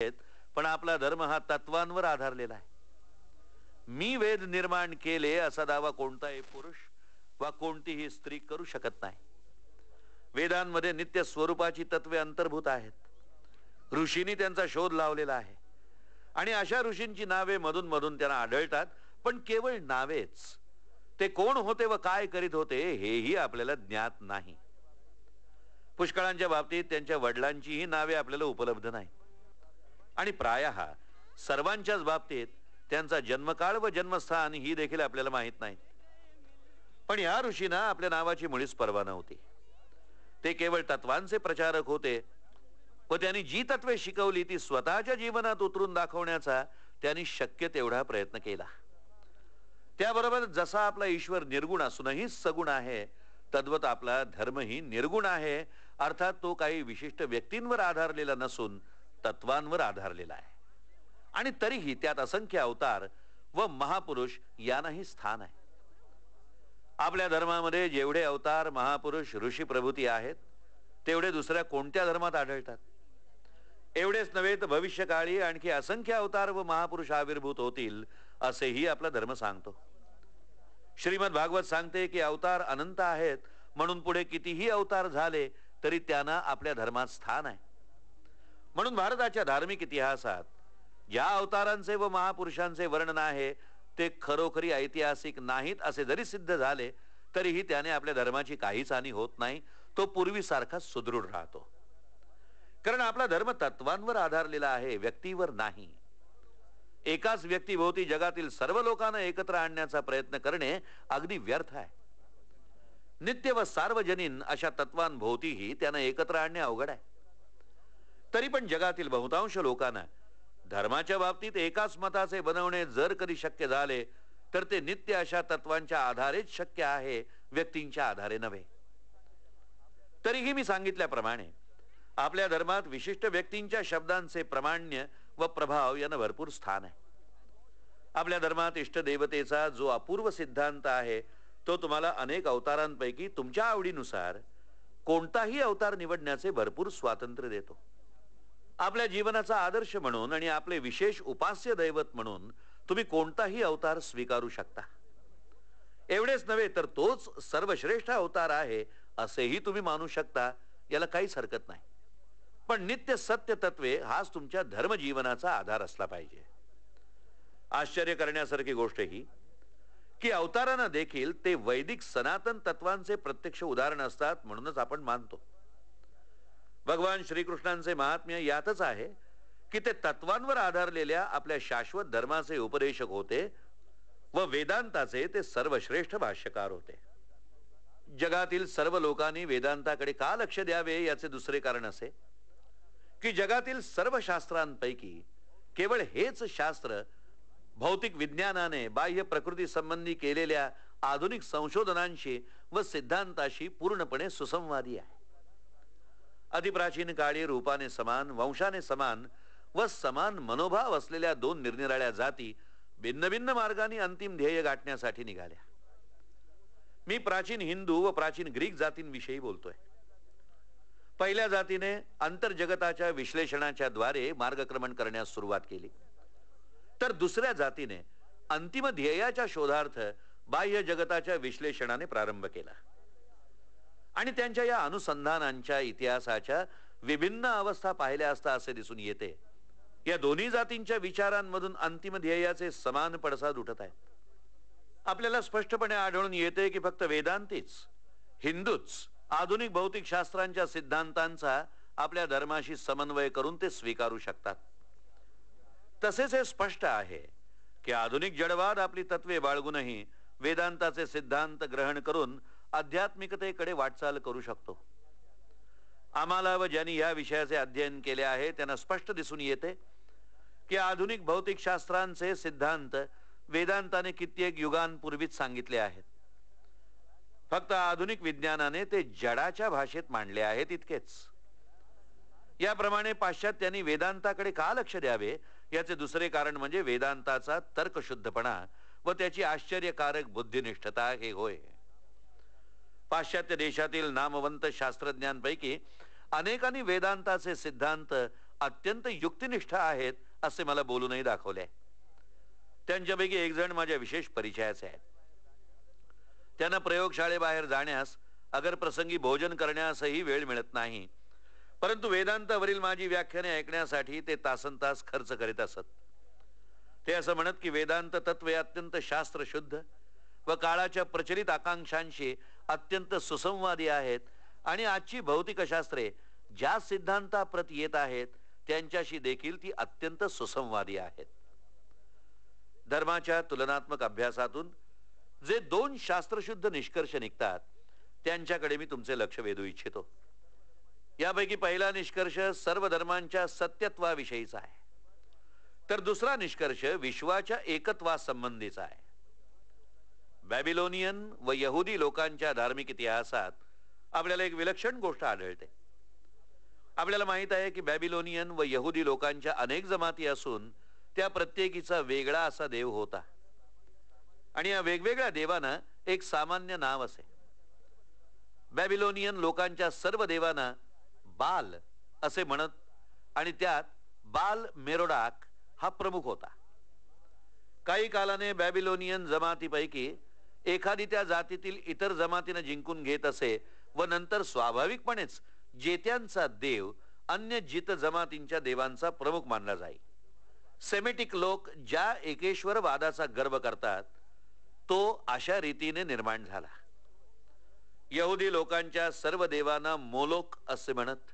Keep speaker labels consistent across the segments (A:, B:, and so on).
A: आहेत, पण आपला धर्म हा तत्वांवर आधारलेला आहे. मी वेद निर्माण केले असा दावा कोणताही पुरुष वा कोणतीही स्त्री करू शकत नाही. वेदांमध्ये नित्य स्वरूपाची तत्वे अंतर्भूत आहेत. ऋषींनी त्यांचा शोध लावलेला आहे आणि अशा ऋषींची नावे मधून मधून त्यांना आढळतात, पण केवळ नावेच. ते कोण होते व काय करीत होते हेही आपल्याला ज्ञात नाही. पुष्कळांच्या बाबतीत त्यांच्या वडिलांचीही नावे आपल्याला उपलब्ध नाही आणि प्रायः सर्वांच्याच बाबतीत त्यांचा जन्मकाळ व जन्मस्थान ही देखील आपल्याला माहित नाही. पण या ऋषींना आपल्या नावाची मुळीच पर्वा नव्हती. ते केवळ तत्वांचे प्रचारक होते व त्यांनी जी तत्वे शिकवली ती स्वतःच्या जीवनात उतरून दाखवण्याचा त्यांनी शक्य तेवढा प्रयत्न केला. त्याबरोबर जसा आपला ईश्वर निर्गुण असूनही सगुण आहे, तद्वत आपला धर्मही निर्गुण आहे. अर्थात तो काही विशिष्ट व्यक्तींवर आधारलेला नसून तत्वांवर आधारलेला आहे आणि तरीही त्यात असंख्य अवतार व महापुरुष यांनाही स्थान आहे. आपल्या धर्मामध्ये जेवढे अवतार, महापुरुष, ऋषी प्रभूती आहेत तेवढे दुसऱ्या कोणत्या धर्मात आढळतात? एवढेच नव्हे तर भविष्यकाळी आणखी असंख्य अवतार व महापुरुष आविर्भूत होतील असेही आपला धर्म सांगतो. श्रीमद भागवत सांगते की अवतार अनंत आहेत, म्हणून पुढे कितीही अवतार झाले तरी त्यांना आपल्या धर्मात स्थान आहे. म्हणून भारताच्या धार्मिक इतिहासात ज्या अवतारांचे व महापुरुषांचे वर्णन आहे ते खरोखरी ऐतिहासिक नाहीत असे जरी सिद्ध झाले तरीही त्याने आपल्या धर्माची काहीच हानी होत नाही. तो पूर्वीसारखा सुदृढ राहतो. कारण आपला धर्म तत्वांवर आधारलेला आहे, व्यक्तीवर नाही. एकाच व्यक्तीभोवती जगातील सर्व लोकांना एकत्र आणण्याचा प्रयत्न करणे अगदी व्यर्थ आहे. नित्य व सार्वजनीन अशा तत्वांभोवतीही त्यांना एकत्र आणणे अवघड आहे. तरी पण जगातील बहुतांश लोकांना धर्माच्या बाबतीत एकाच मताचे बनवणे जर कधी शक्य झाले तर ते नित्य अशा तत्वांच्या आधारेच शक्य आहे, व्यक्तींच्या आधारे नव्हे. तरीही मी सांगितल्याप्रमाणे आपल्या धर्मात विशिष्ट व्यक्तींच्या शब्दांचे प्रामाण्य व प्रभाव यांना भरपूर स्थान आहे. आपल्या धर्मात इष्टदेवतेचा जो अपूर्व सिद्धांत आहे तो तुम्हाला अनेक अवतारांपैकी तुमच्या आवडीनुसार कोणताही अवतार निवडण्याचे भरपूर स्वातंत्र्य देतो. आपल्या जीवनाचा आदर्श म्हणून आणि आपले विशेष उपास्य दैवत म्हणून तुम्ही कोणताही अवतार स्वीकारू शकता. एवढेच नव्हे तर तोच सर्वश्रेष्ठ अवतार आहे असेही तुम्ही मानू शकता. याला काहीच हरकत नाही. पण नित्य सत्य तत्वे हाच तुमच्या धर्मजीवनाचा आधार असला पाहिजे. आश्चर्य करण्यासारखी गोष्ट ही की अवतारांना देखील ते वैदिक सनातन तत्वांचे प्रत्यक्ष उदाहरण असतात, म्हणूनच आपण मानतो. भगवान श्रीकृष्णांचे महात्म्य यातच आहे की ते तत्वांवर आधारलेल्या आपल्या शाश्वत धर्माचे उपदेशक होते व वेदांताचे ते सर्वश्रेष्ठ भाष्यकार होते. जगातील सर्व लोकांनी वेदांताकडे का लक्ष द्यावे याचे दुसरे कारण असे की जगातील सर्व शास्त्रांपैकी केवळ हेच शास्त्र भौतिक विज्ञानाने बाह्य प्रकृती संबंधी केलेल्या आधुनिक संशोधनांशी व सिद्धांताशी पूर्णपणे सुसंवादी आहे. अतिप्राचीन काळी रूपाने समान, वंशाने समान व समान मनोभाव असलेल्या दोन निरनिराळ्या जाती भिन्न भिन्न मार्गाने अंतिम ध्येय गाठण्यासाठी निघाल्या. मी प्राचीन हिंदू व प्राचीन ग्रीक जातींविषयी बोलतोय. पहिल्या जातीने अंतर्जगताच्या विश्लेषणाच्या द्वारे मार्गक्रमण करण्यास सुरुवात केली, तर दुसऱ्या जातीने अंतिम ध्येयाच्या शोधार्थ बाह्य जगताच्या विश्लेषणाने प्रारंभ केला आणि त्यांच्या या अनुसंधानांच्या इतिहासाच्या विभिन्न अवस्था पाहिल्या असता असे दिसून येते या दोन्ही जातींच्या विचारांमधून अंतिम ध्येयाचे समान पडसाद उठत आहेत. आपल्याला स्पष्टपणे आढळून येते की फक्त वेदांतीच, हिंदूच आधुनिक भौतिक शास्त्रांच्या सिद्धांतांचा आपल्या धर्माशी समन्वय करून ते स्वीकारू शकतात. तसेच हे स्पष्ट आहे की आधुनिक जडवाद आपली तत्वे बाळगूनही वेदांताचे सिद्धांत ग्रहण करून आध्यात्मिकतेकडे वाटचाल करू शकतो. आम्हाला व ज्यांनी या विषयाचे अध्ययन केले आहे त्यांना स्पष्ट दिसून येते की आधुनिक भौतिक शास्त्रांचे सिद्धांत वेदांताने कित्येक युगांपूर्वीच सांगितले आहेत. फक्त आधुनिक विज्ञानाने ते जडाच्या भाषेत मांडले आहेत इतकेच. याप्रमाणे पाश्चात्यांनी वेदांताकडे का लक्ष द्यावे याचे दुसरे कारण म्हणजे वेदांताचा तर्कशुद्धपणा व त्याची आश्चर्यकारक बुद्धिनिष्ठता हे होय. पाश्चात्य देशातील नामवंत शास्त्रज्ञांपैकी अनेकांनी वेदांताचे सिद्धांत अत्यंत युक्तिनिष्ठ आहेत असे मला बोलूनही दाखवले. त्यांच्यापैकी एक जण माझ्या विशेष परिचयाचे आहेत. त्यांना प्रयोगशाळेबाहेर जाण्यास, अगर प्रसंगी भोजन करण्यासही वेळ मिळत नाही, परंतु वेदांतावरील माझी व्याख्याने ऐकण्यासाठी ते तासनतास खर्च करीत असत. ते असं म्हणत की वेदांत तत्वे अत्यंत शास्त्रशुद्ध व काळाच्या प्रचलित आकांक्षांशी अत्यंत सुसंवादी आहेत आणि आजची भौतिक शास्त्रे ज्या सिद्धांताप्रत येत आहेत त्यांच्याशी देखील ती अत्यंत सुसंवादी आहेत. धर्माच्या तुलनात्मक अभ्यासातून जे दोन शास्त्रशुद्ध निष्कर्ष निघतात त्यांच्याकडे मी तुमचे लक्ष वेधू इच्छितो. यापैकी पहिला निष्कर्ष सर्व धर्मांच्या सत्यत्वाविषयीचा आहे, तर दुसरा निष्कर्ष विश्वाच्या एकत्वासंबंधीचा आहे. बॅबिलोनियन व यहुदी लोकांच्या धार्मिक इतिहासात आपल्याला एक विलक्षण गोष्ट आढळते. आपल्याला माहित आहे की बॅबिलोनियन व यहुदी लोकांच्या अनेक जमाती असून त्या प्रत्येकीचा वेगळा असा देव होता आणि या वेगवेगळ्या देवांना एक सामान्य नाव असे. बॅबिलोनियन लोकांच्या सर्व देवांना बाल असे म्हणत आणि त्यात बाल मेरोडाक हा प्रमुख होता. काही कालाने बॅबिलोनियन जमातीपैकी एखादी त्या जातीतील इतर जमातीने जिंकून घेत असे व नंतर स्वाभाविकपणेच जेत्यांचा देव अन्य जित जमातींच्या देवांचा प्रमुख मानला जाई. सेमेटिक लोक ज्या एकेश्वर वादाचा गर्व करतात तो अशा रीतीने निर्माण झाला. यहुदी लोकांच्या सर्व देवांना मोलोक असे म्हणत.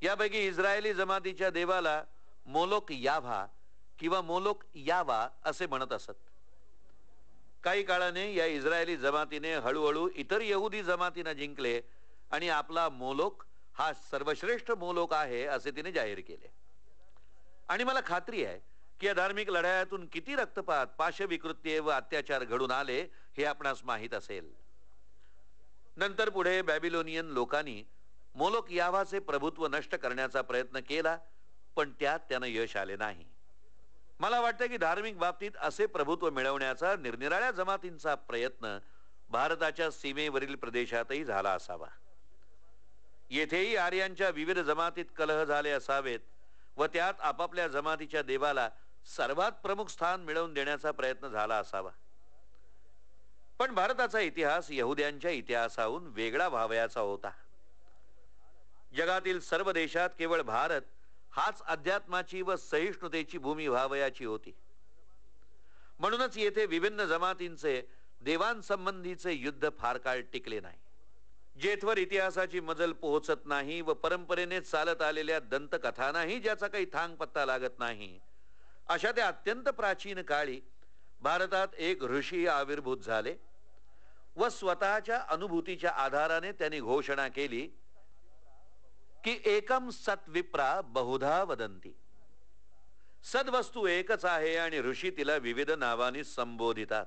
A: यापैकी इस्रायली जमातीच्या देवाला मोलोक याव्हा किंवा मोलोक यावा असे म्हणत असत. काही काळाने या इस्रायली जमातीने हळूहळू इतर यहुदी जमातींना जिंकले आणि आपला मोलोक हा सर्वश्रेष्ठ मोलोक आहे असे तिने जाहीर केले. आणि मला खात्री आहे की या धार्मिक लढायातून किती रक्तपात, पाशविकृत्ये व अत्याचार घडून आले हे आपणास माहीत असेल. नंतर पुढे बॅबिलोनियन लोकांनी मोलोक यावाचे प्रभुत्व नष्ट करण्याचा प्रयत्न केला, पण त्यात त्यांना यश आले नाही. मला वाटतं की धार्मिक बाबतीत असे प्रभुत्व मिळवण्याचा निरनिराळ्या जमातींचा प्रयत्न भारताच्या सीमेवरील प्रदेशातही झाला असावा. येथेही आर्यांच्या विविध जमातीत कलह झाले असावेत व त्यात आपापल्या जमातीच्या देवाला सर्वात प्रमुख स्थान मिळवून देण्याचा प्रयत्न झाला असावा. पण भारताचा इतिहास यहुद्यांच्या इतिहासाहून वेगळा व्हावयाचा होता. जगातील सर्व देशात केवळ भारत हाच अध्यात्माची व सहिष्णुतेची भूमी व्हावयाची होती. म्हणूनच येथे विभिन्न जमातींचे देवांसंबंधीचे युद्ध फार काळ टिकले नाही. जेथवर इतिहासाची मजल पोहोचत नाही व परंपरेने चालत आलेल्या दंतकथांनाही ज्याचा काही थांग पत्ता लागत नाही, अशा त्या अत्यंत प्राचीन काळी भारतात एक ऋषी आविर्भूत झाले व स्वतःच्या अनुभूतीच्या आधाराने त्यांनी घोषणा केली की एकम सत विप्रा बहुधा वदंती. सद्वस्तू एकच आहे आणि ऋषी तिला विविध नावांनी संबोधितात.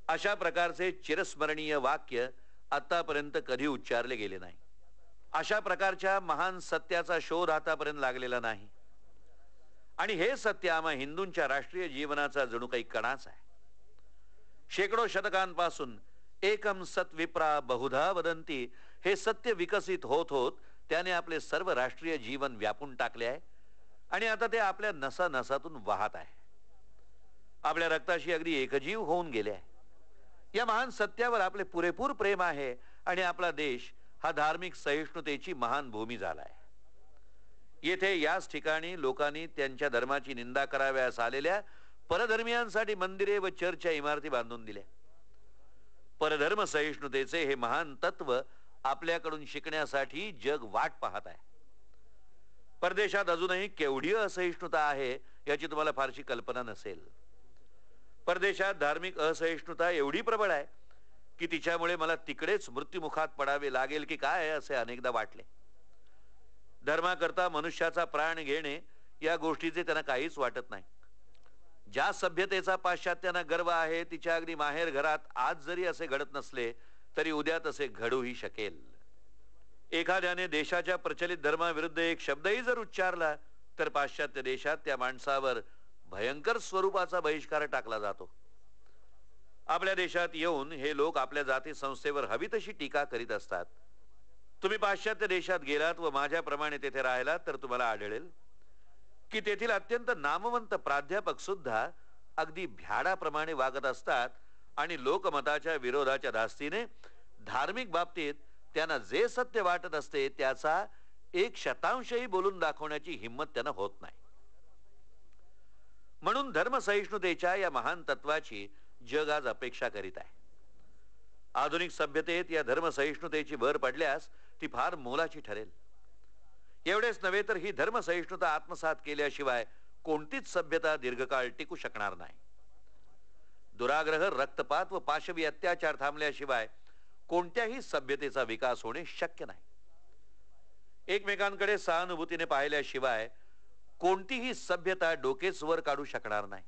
A: अशा प्रकारचे चिरस्मरणीय वाक्य आतापर्यंत कधी उच्चारले गेले नाही. अशा प्रकारच्या महान सत्याचा शोध आतापर्यंत लागलेला नाही आणि हे सत्य आम्हा हिंदूंच्या राष्ट्रीय जीवनाचा जणू काही कणाच आहे. शेकडो शतकांपासून एकम सत विप्रा बहुधा वदंती हे सत्य विकसित होत होत त्याने आपले सर्व राष्ट्रीय जीवन व्यापून टाकले आहे आणि आता ते आपल्या नसा नसातून वाहत आहे. आपल्या रक्ताशी अगदी एकजीव होऊन गेले आहे. या महान सत्यावर आपले पुरेपूर प्रेम आहे आणि आपला देश हा धार्मिक सहिष्णुतेची महान भूमी झाला आहे. येथे याच ठिकाणी लोकांनी त्यांच्या धर्माची निंदा कराव्यास आलेल्या परधर्मियांसाठी मंदिरे व चर्चच्या इमारती बांधून दिल्या. परधर्म सहिष्णुतेचे हे महान तत्व आपल्याकडून शिकण्यासाठी जग वाट पाहत आहे. परदेशात अजूनही केवढी असहिष्णुता आहे याची तुम्हाला फारशी कल्पना नसेल. परदेशात धार्मिक असहिष्णुता एवढी प्रबळ आहे की तिच्यामुळे मला तिकडेच मृत्युमुखात पडावे लागेल की काय असे अनेकदा वाटले. धर्माकरता मनुष्याचा प्राण घेणे या गोष्टीचे त्यांना काहीच वाटत नाही. ज्या सभ्यतेचा पाश्चात्यांना गर्व आहे तिच्या अगदी माहेर घरात आज जरी असे घडत नसले तरी उद्या तसे घडूही शकेल. एखाद्याने देशाच्या प्रचलित धर्माविरुद्ध एक शब्दही जर उच्चारला तर पाश्चात्य देशात त्या माणसावर भयंकर स्वरूपाचा बहिष्कार टाकला जातो. आपल्या देशात येऊन हे लोक आपल्या जाती संस्थेवर हवी तशी टीका करीत असतात. तुम्ही पाश्चात्य देशात गेलात व माझ्याप्रमाणे तेथे राहिलात तर तुम्हाला आढळेल की तेथील अत्यंत नामवंत प्राध्यापक सुद्धा अगदी भ्याडाप्रमाणे वागत असतात आणि लोकमताच्या विरोधाच्या धास्तीने धार्मिक बाबतीत त्यांना जे सत्य वाटत असते त्याचा 1% बोलून दाखवण्याची हिंमत त्यांना होत नाही. म्हणून धर्मसहिष्णुतेच्या या महान तत्वाची जग आज अपेक्षा करीत आहे. आधुनिक सभ्यतेत या धर्मसहिष्णुतेची भर पडल्यास ती फार मोलाची ठरेल. एवढेच नव्हे तर ही धर्मसहिष्णुता आत्मसात केल्याशिवाय कोणतीच सभ्यता दीर्घकाळ टिकू शकणार नाही. दुराग्रह, रक्तपात व पाशवी अत्याचार थांबल्याशिवाय कोणत्याही सभ्यतेचा विकास होणे शक्य नाही. एकमेकांकडे सहानुभूतीने पाहिल्याशिवाय कोणतीही सभ्यता डोकेच वर काढू शकणार नाही.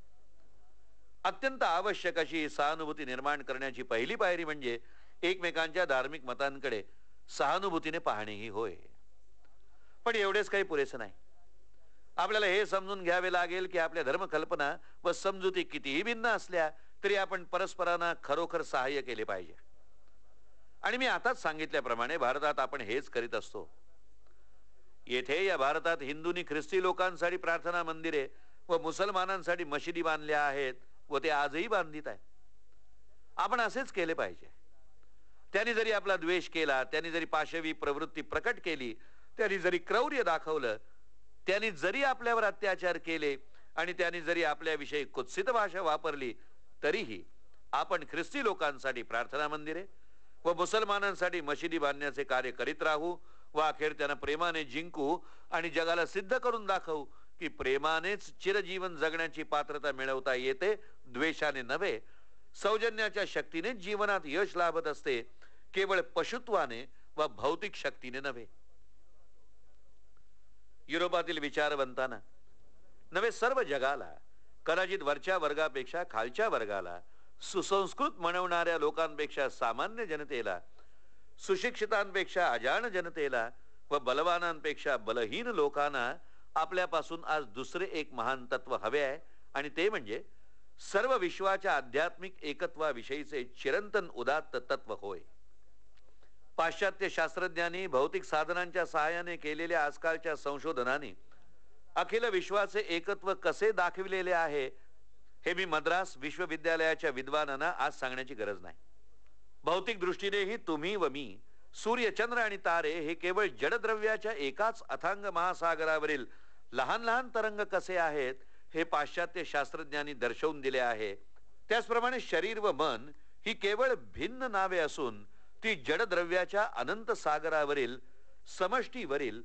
A: अत्यंत आवश्यक अशी सहानुभूती निर्माण करण्याची पहिली पायरी म्हणजे एकमेकांच्या धार्मिक मतांकडे सहानुभूतीने पाहणे ही होय. पण एवढेच काही पुरेसे नाही. आपल्याला हे समजून घ्यावे लागेल की आपल्या धर्मकल्पना व समजुती कितीही भिन्न असल्या तरी आपण परस्परांना खरोखर सहाय्य केले पाहिजे. आणि मी आताच सांगितल्याप्रमाणे भारतात आपण हेच करीत असतो. येथे या भारतात हिंदूंनी ख्रिस्ती लोकांसाठी प्रार्थना मंदिरे व मुसलमानांसाठी मशिदी बांधल्या आहेत व ते आजही बांधित आहेत. आपण असेच केले पाहिजे. त्यांनी जरी आपला द्वेष केला, त्यांनी जरी पाशवी प्रवृत्ती प्रकट केली, त्यांनी जरी क्रौर्य दाखवलं, त्यांनी जरी आपल्यावर अत्याचार केले आणि त्यांनी जरी आपल्याविषयी कुत्सित भाषा वापरली, तरीही आपण ख्रिस्ती लोकांसाठी प्रार्थना मंदिरे व मुसलमानांसाठी मशिदी बांधण्याचे कार्य करीत राहू व अखेर त्यांना प्रेमाने जिंकू आणि जगाला सिद्ध करून दाखवू की प्रेमानेच चिरजीवन जगण्याची पात्रता मिळवता येते, द्वेषाने नव्हे. सौजन्याच्या शक्तीने जीवनात यश लाभत असते, केवळ पशुत्वाने व भौतिक शक्तीने नव्हे. युरोपातील विचारवंतांना नव्हे सर्व जगाला, कदाचित वरच्या वर्गापेक्षा खालच्या वर्गाला, सुसंस्कृत म्हणवणाऱ्या लोकांपेक्षा सामान्य जनतेला, सुशिक्षितांपेक्षा अजाण जनतेला व बलवानांपेक्षा बलहीन लोकांना आपल्यापासून आज दुसरे एक महान तत्व हवे आहे आणि ते म्हणजे सर्व विश्वाच्या आध्यात्मिक एकत्वाविषयीचे चिरंतन उदात्त तत्व होय. पाश्चात्य शास्त्रज्ञांनी भौतिक साधनांच्या सहाय्याने केलेल्या आजकालच्या संशोधनाने अखिल विश्वाचे एकत्व कसे दाखविलेले आहे हे मी मद्रास विश्वविद्यालयाच्या विद्वानांना आज सांगण्याची गरज नाही. भौतिक दृष्टीनेही तुम्ही व मी, सूर्य, चंद्र आणि तारे हे केवळ जडद्रव्याच्या एकाच अथांग महासागरावरील लहान लहान तरंग कसे आहेत हे पाश्चात्य शास्त्रज्ञांनी दर्शवून दिले आहे. त्याचप्रमाणे शरीर व मन ही केवळ भिन्न नावे असून ती जडद्रव्याच्या अनंत सागरावरील समष्टीवरील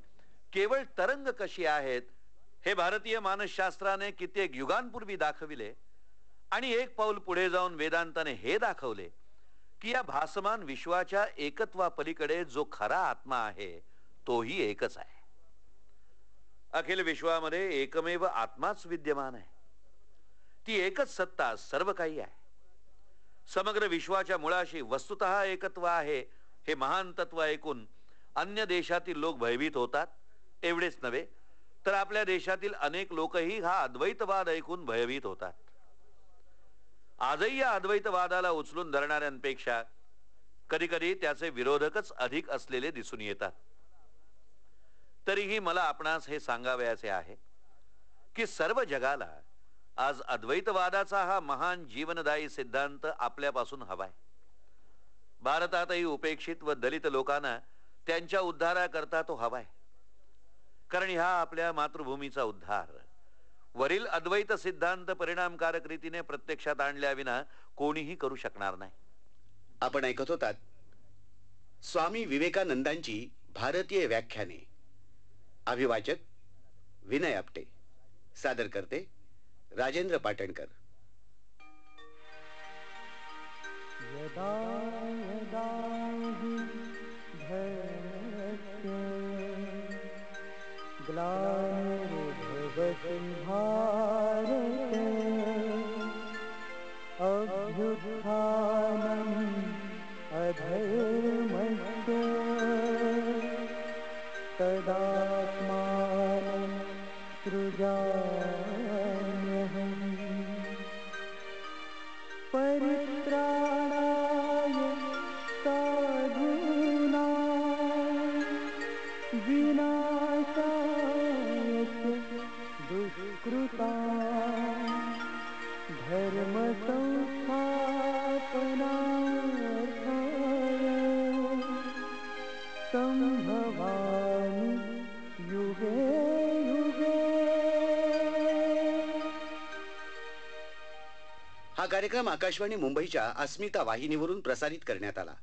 A: केवळ तरंग कशी आहेत हे भारतीय मानसशास्त्राने कित्येक युगांपूर्वी दाखविले. आणि एक पाऊल पुढे जाऊन वेदांताने हे दाखवले की या भासमान विश्वाच्या एकत्वापलीकडे जो खरा आत्मा आहे तोही एकच आहे. अखिल विश्वामध्ये एकमेव आत्माच विद्यमान आहे. ती एकच सत्ता सर्व काही आहे. समग्र विश्वाच्या मुळाशी वस्तुतः एकत्व आहे हे महान तत्व ऐकून अन्य देशातील लोक भयभीत होतात. एवढेच नव्हे तर आपल्या देशातील अनेक लोकही हा अद्वैतवाद ऐकून भयभीत होतात. आजही या अद्वैतवादाला उचलून धरणाऱ्यांपेक्षा कधी कधी त्याचे विरोधकच अधिक असलेले दिसून येतात. तरीही मला आपणास हे सांगावयाचे आहे की सर्व जगाला आज अद्वैतवादाचा हा महान जीवनदायी सिद्धांत आपल्यापासून हवाय. भारतातही उपेक्षित व दलित लोकांना त्यांच्या उद्धाराकरता तो हवाय. कारण ह्या आपल्या मातृभूमीचा उद्धार वरील अद्वैत सिद्धांत परिणामकारक रीतीने प्रत्यक्षात आणल्याविना कोणीही करू शकणार नाही.
B: आपण ऐकत होतात स्वामी विवेकानंदांची भारतीय व्याख्याने. अभिवाचक विनय आपटे, सादर करते राजेंद्र पाटणकर.
C: यदा यदा हि धर्मस्य ग्लानिर्भवति भारत अभ्युत्थानम् अधर्मस्य तदात्मानं सृजाम्यहम् परित्राणाय साधूनां दुष्कृता धर्म संभवामि युगे युगे.
B: हा कार्यक्रम आकाशवाणी मुंबईच्या अस्मिता वाहिनीवरून प्रसारित करण्यात आला.